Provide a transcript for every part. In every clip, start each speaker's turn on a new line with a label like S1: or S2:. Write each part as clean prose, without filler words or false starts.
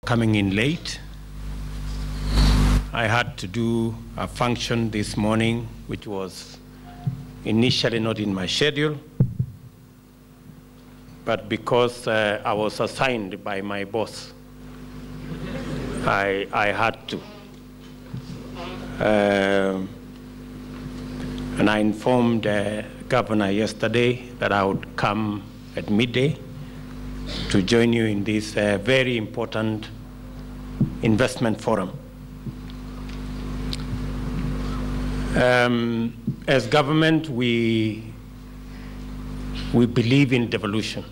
S1: coming in late. I had to do a function this morning, which was initially not in my schedule, but because I was assigned by my boss, I had to. And I informed the governor yesterday that I would come at midday to join you in this very important investment forum. As government, we believe in devolution.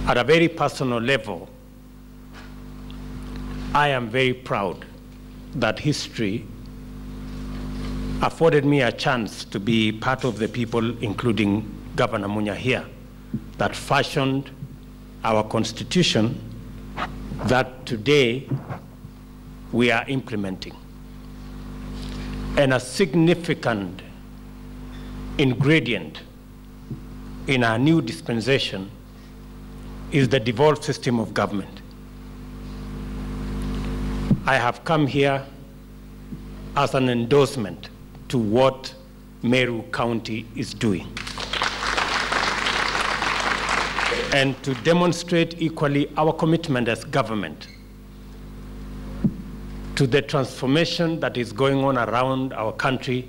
S1: At a very personal level, I am very proud that history afforded me a chance to be part of the people, including Governor Munya here, that fashioned our constitution that today we are implementing. And a significant ingredient in our new dispensation is the devolved system of government. I have come here as an endorsement to what Meru County is doing, and to demonstrate equally our commitment as government to the transformation that is going on around our country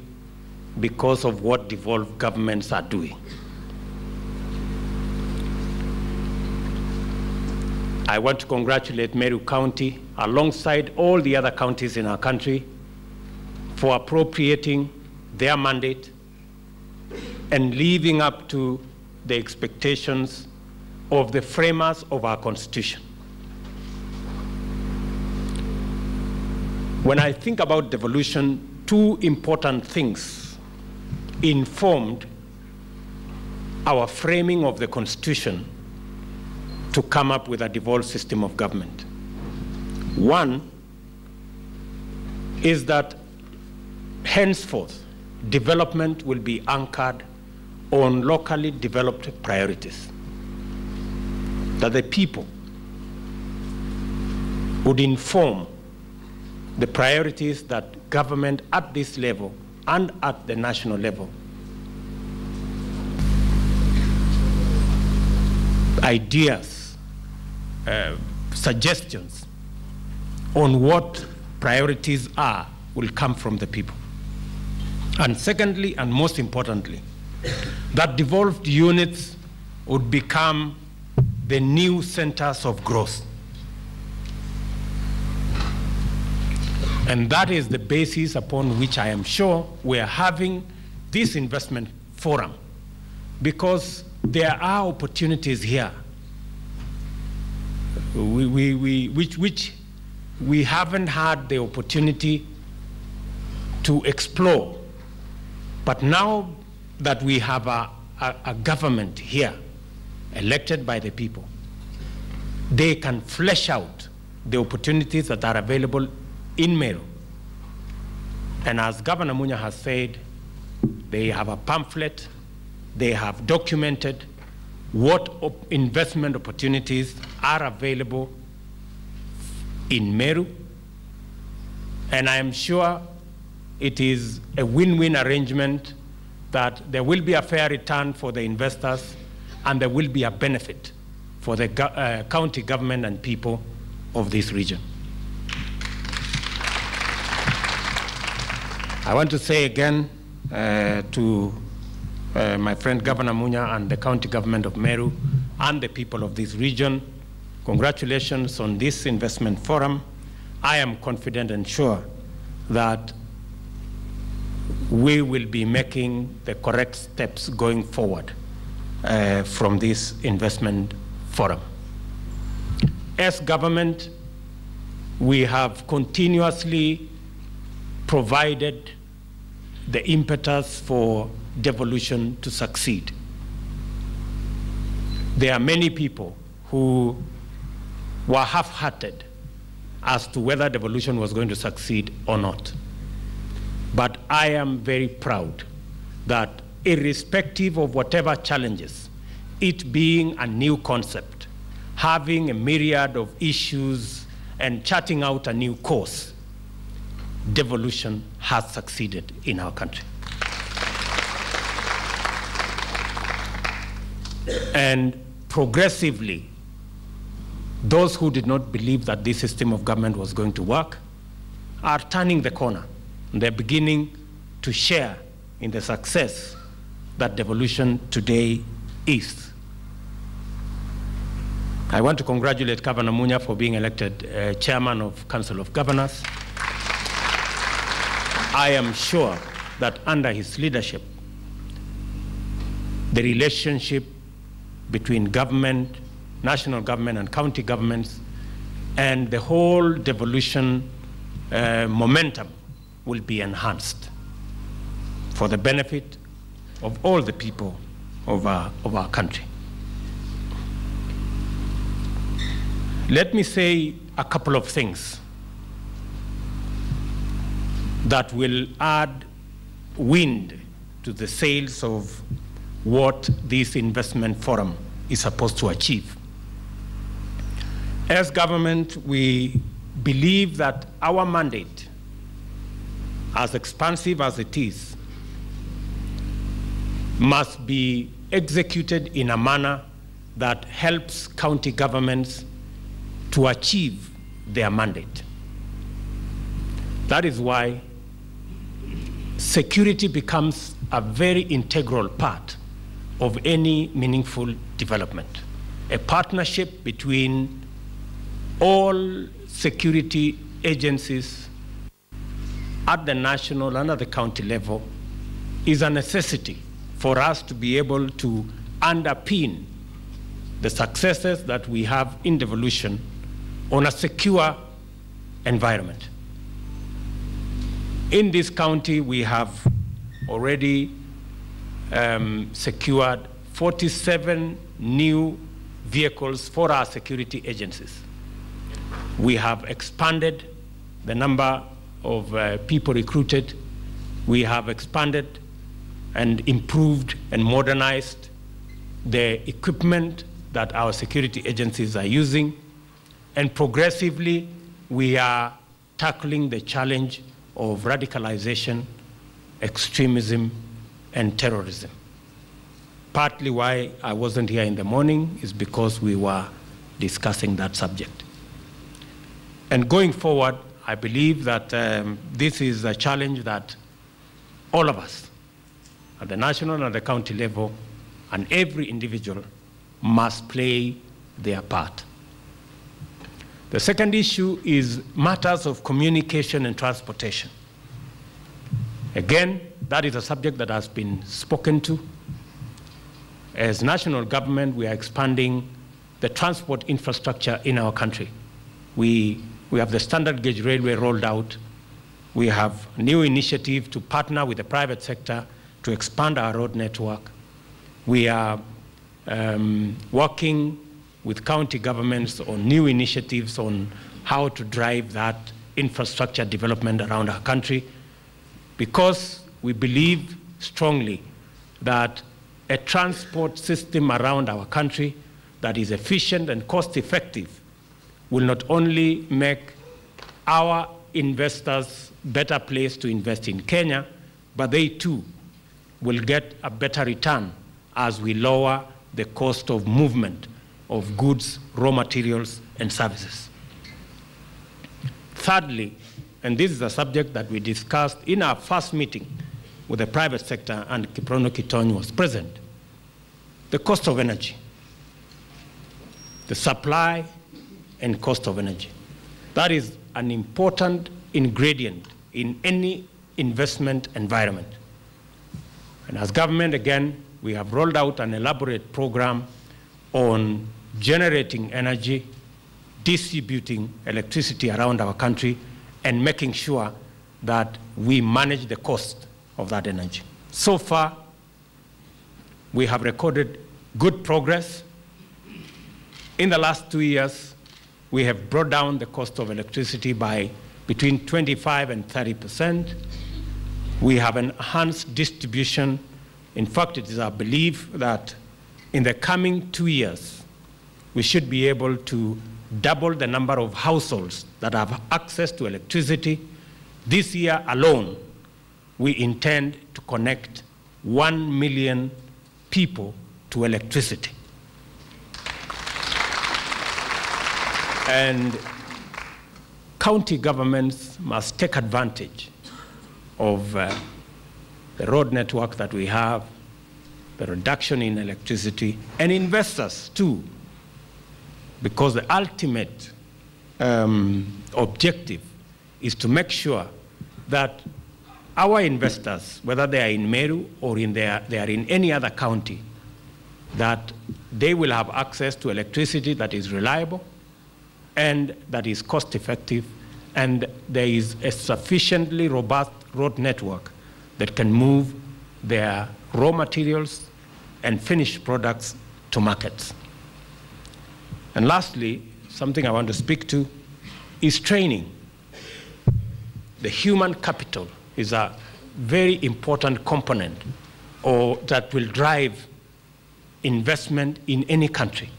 S1: because of what devolved governments are doing. I want to congratulate Meru County, alongside all the other counties in our country, for appropriating their mandate and living up to the expectations of the framers of our Constitution. When I think about devolution, two important things informed our framing of the Constitution to come up with a devolved system of government. One is that henceforth, development will be anchored on locally developed priorities, that the people would inform the priorities that government at this level and at the national level, ideas, suggestions on what priorities are will come from the people. And secondly, and most importantly, that devolved units would become the new centers of growth. And that is the basis upon which I am sure we are having this investment forum, because there are opportunities here which we haven't had the opportunity to explore. But now that we have a government here elected by the people, they can flesh out the opportunities that are available in Meru. And as Governor Munya has said, they have a pamphlet, they have documented what investment opportunities are available in Meru. And I am sure it is a win-win arrangement, that there will be a fair return for the investors and there will be a benefit for the county government and people of this region. I want to say again to my friend Governor Munya and the county government of Meru and the people of this region, congratulations on this investment forum. I am confident and sure that we will be making the correct steps going forward from this investment forum. As government, we have continuously provided the impetus for devolution to succeed. There are many people who were half-hearted as to whether devolution was going to succeed or not. But I am very proud that irrespective of whatever challenges, it being a new concept, having a myriad of issues and charting out a new course, devolution has succeeded in our country. And progressively, those who did not believe that this system of government was going to work are turning the corner. They're beginning to share in the success that devolution today is. I want to congratulate Governor Munya for being elected chairman of Council of Governors. I am sure that under his leadership, the relationship between government, national government and county governments, and the whole devolution momentum will be enhanced for the benefit of all the people of our country. Let me say a couple of things that will add wind to the sails of what this investment forum is supposed to achieve. As government, we believe that our mandate, as expansive as it is, must be executed in a manner that helps county governments to achieve their mandate. That is why security becomes a very integral part of any meaningful development. A partnership between all security agencies at the national and at the county level is a necessity for us to be able to underpin the successes that we have in devolution on a secure environment. In this county, we have already secured 47 new vehicles for our security agencies. We have expanded the number of people recruited. We have expanded and improved and modernized the equipment that our security agencies are using. And progressively, we are tackling the challenge of radicalization, extremism, and terrorism. Partly why I wasn't here in the morning is because we were discussing that subject. And going forward, I believe that this is a challenge that all of us, at the national and the county level, and every individual must play their part. The second issue is matters of communication and transportation. Again, that is a subject that has been spoken to. As national government, we are expanding the transport infrastructure in our country. We have the standard gauge railway rolled out. We have a new initiative to partner with the private sector to expand our road network. We are working with county governments on new initiatives on how to drive that infrastructure development around our country, because we believe strongly that a transport system around our country that is efficient and cost-effective will not only make our investors better placed to invest in Kenya, but they too will get a better return as we lower the cost of movement of goods, raw materials, and services. Thirdly, and this is a subject that we discussed in our first meeting with the private sector, and Kiprono Kitony was present, the cost of energy, the supply and cost of energy. That is an important ingredient in any investment environment. And as government, again, we have rolled out an elaborate program on generating energy, distributing electricity around our country, and making sure that we manage the cost of that energy. So far, we have recorded good progress. In the last 2 years, we have brought down the cost of electricity by between 25% and 30%. We have enhanced distribution. In fact, it is our belief that in the coming 2 years, we should be able to double the number of households that have access to electricity. This year alone, we intend to connect 1 million people to electricity. And county governments must take advantage of the road network that we have, the reduction in electricity, and investors too, because the ultimate objective is to make sure that our investors, whether they are in Meru or they are in any other county, that they will have access to electricity that is reliable and that is cost-effective, and there is a sufficiently robust road network that can move their raw materials and finished products to markets. And lastly, something I want to speak to is training. The human capital is a very important component that will drive investment in any country.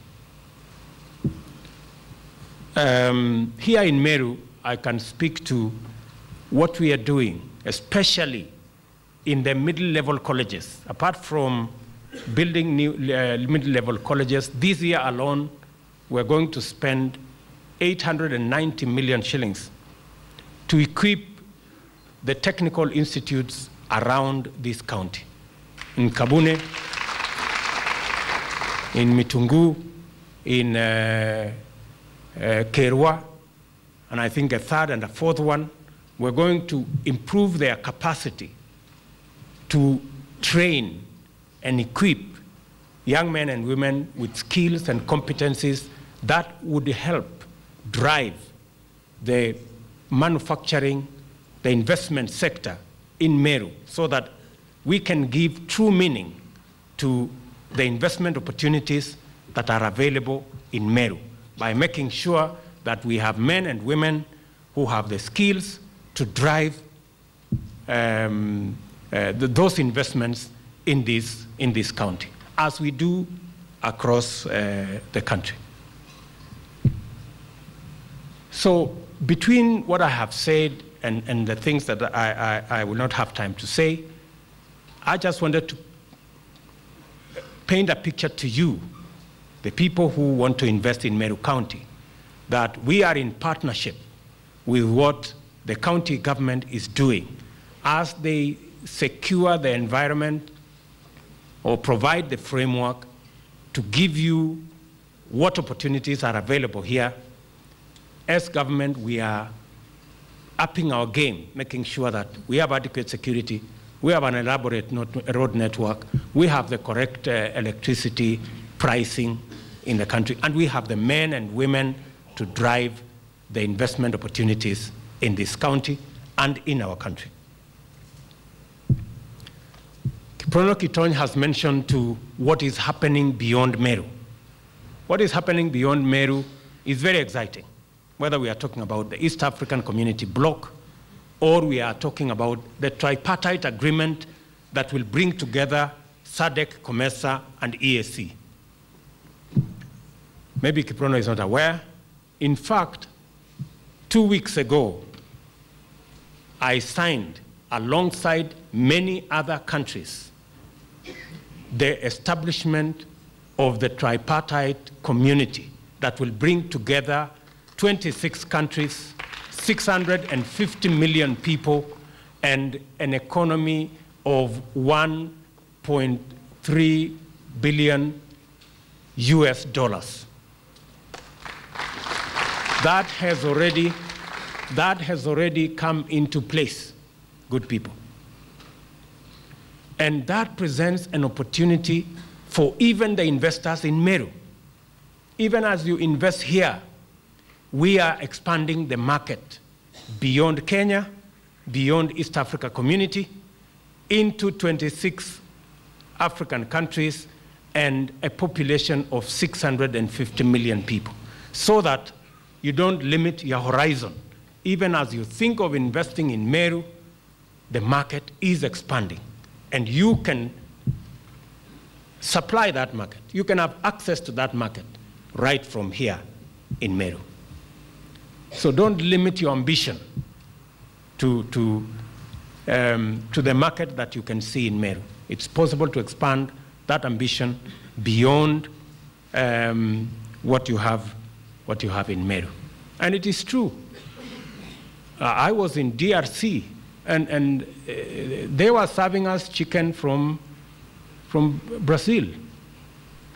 S1: Here in Meru, I can speak to what we are doing, especially in the middle-level colleges. Apart from building new middle-level colleges, this year alone, we're going to spend 890 million shillings to equip the technical institutes around this county. In Kabune, in Mitungu, in Kerwa, and I think a third and a fourth one, we're going to improve their capacity to train and equip young men and women with skills and competencies that would help drive the manufacturing, the investment sector in Meru, so that we can give true meaning to the investment opportunities that are available in Meru by making sure that we have men and women who have the skills to drive those investments in this county, as we do across the country. So between what I have said and the things that I will not have time to say, I just wanted to paint a picture to you, the people who want to invest in Meru County, that we are in partnership with what the county government is doing as they secure the environment or provide the framework to give you what opportunities are available here. As government, we are upping our game, making sure that we have adequate security, we have an elaborate road network, we have the correct electricity pricing in the country, and we have the men and women to drive the investment opportunities in this county and in our country. Kiprono Kitony has mentioned to what is happening beyond Meru. What is happening beyond Meru is very exciting, whether we are talking about the East African Community Bloc or we are talking about the tripartite agreement that will bring together SADC, COMESA, and EAC. Maybe Kiprono is not aware. In fact, 2 weeks ago, I signed, alongside many other countries, the establishment of the tripartite community that will bring together 26 countries, 650 million people, and an economy of 1.3 billion US dollars. That has already come into place, good people. And that presents an opportunity for even the investors in Meru. Even as you invest here, we are expanding the market beyond Kenya, beyond East Africa Community, into 26 African countries and a population of 650 million people, so that you don't limit your horizon. Even as you think of investing in Meru, the market is expanding, and you can supply that market. You can have access to that market right from here in Meru. So don't limit your ambition to the market that you can see in Meru. It's possible to expand that ambition beyond what you have in Meru. And it is true. I was in DRC, and they were serving us chicken from Brazil.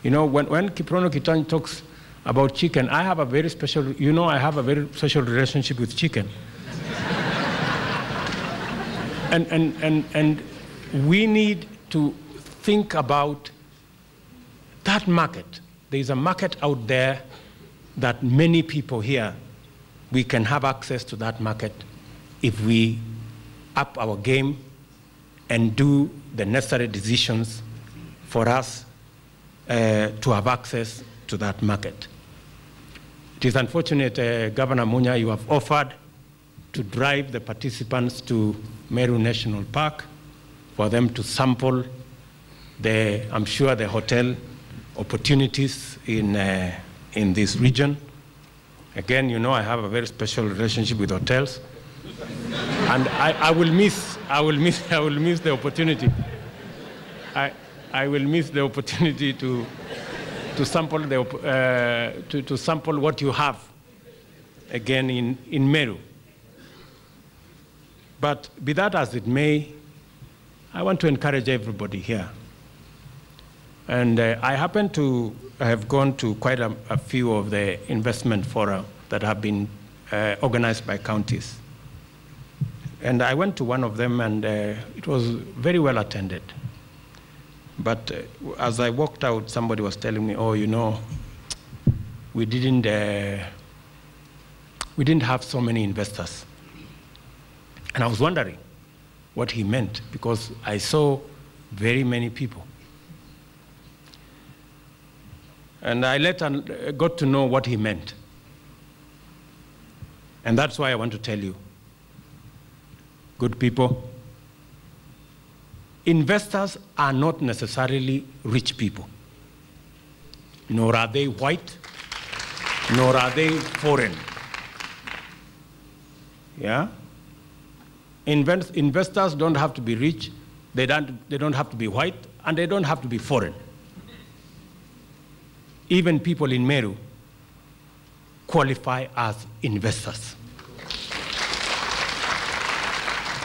S1: You know, when Kiprono Kitany talks about chicken, I have a very special, I have a very special relationship with chicken. and we need to think about that market. There's a market out there that many people here, we can have access to that market if we up our game and do the necessary decisions for us to have access to that market. It is unfortunate, Governor Munya, you have offered to drive the participants to Meru National Park for them to sample I'm sure, the hotel opportunities in this region. Again, I have a very special relationship with hotels, and I will miss the opportunity. I will miss the opportunity to sample to sample what you have again in Meru. But be that as it may, I want to encourage everybody here. And I happen to have gone to quite a few of the investment fora that have been organized by counties. And I went to one of them, and it was very well attended. But as I walked out, somebody was telling me, oh, we didn't have so many investors. And I was wondering what he meant, because I saw very many people. And I later got to know what he meant. And that's why I want to tell you, good people, investors are not necessarily rich people, nor are they white, nor are they foreign. Yeah? Investors don't have to be rich, they don't have to be white, and they don't have to be foreign. Even people in Meru qualify as investors.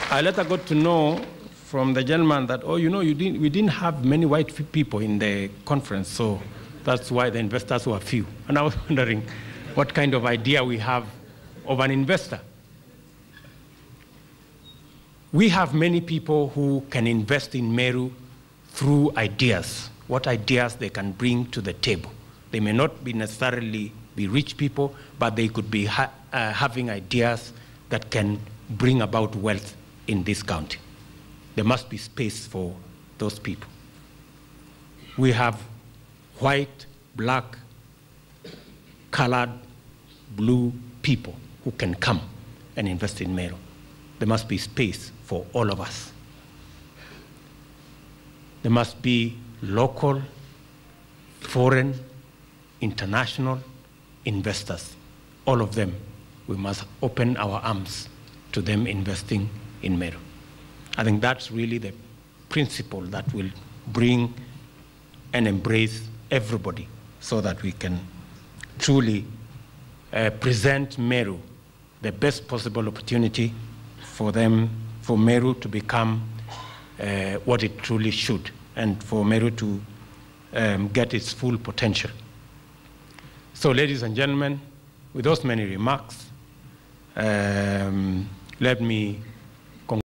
S1: I later got to know from the gentleman that, we didn't have many white people in the conference, so that's why the investors were few. And I was wondering what kind of idea we have of an investor. We have many people who can invest in Meru through ideas, what ideas they can bring to the table. They may not necessarily be rich people, but they could be having ideas that can bring about wealth in this county. There must be space for those people. We have white, black, colored, blue people who can come and invest in Meru. There must be space for all of us. There must be local, foreign, international investors. All of them, we must open our arms to them investing in Meru. I think that's really the principle that will bring and embrace everybody so that we can truly present Meru the best possible opportunity for Meru to become what it truly should, and for Meru to get its full potential. So, ladies and gentlemen, with those many remarks, let me